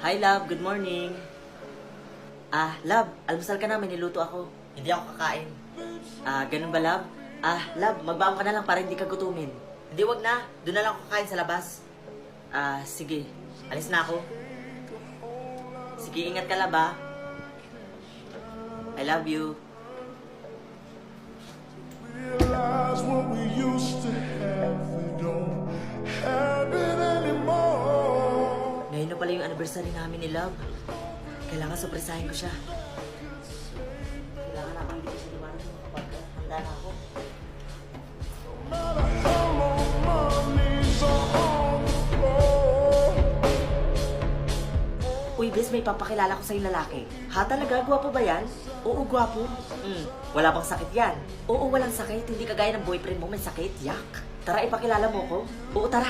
Hi, love. Good morning. Love, almusal ka na. May niluto ako. Hindi ako kakain. Ganun ba, love? Love, magbaon ka na lang para hindi ka gutumin. Hindi, wag na. Doon na lang ako kakain sa labas. Sige. Alis na ako. Sige, ingat ka, love, ha? I love you. Realize what we used to have, we don't have it anymore. Ngayon na pala yung anniversary namin ni Love. Kailangan surprisahin ko siya. Kailangan ako hindi ko siya liwanag kapag handa na ako. No matter how long my knees are on the floor. Uy, bes, may papakilala ko sa'yo lalaki. Ha, talaga? Gwapo ba yan? Oo, gwapo. Wala bang sakit yan? Oo, walang sakit. Hindi kagaya ng boyfriend mo, may sakit. Yak. Tara, ipakilala mo ko. Oo, tara.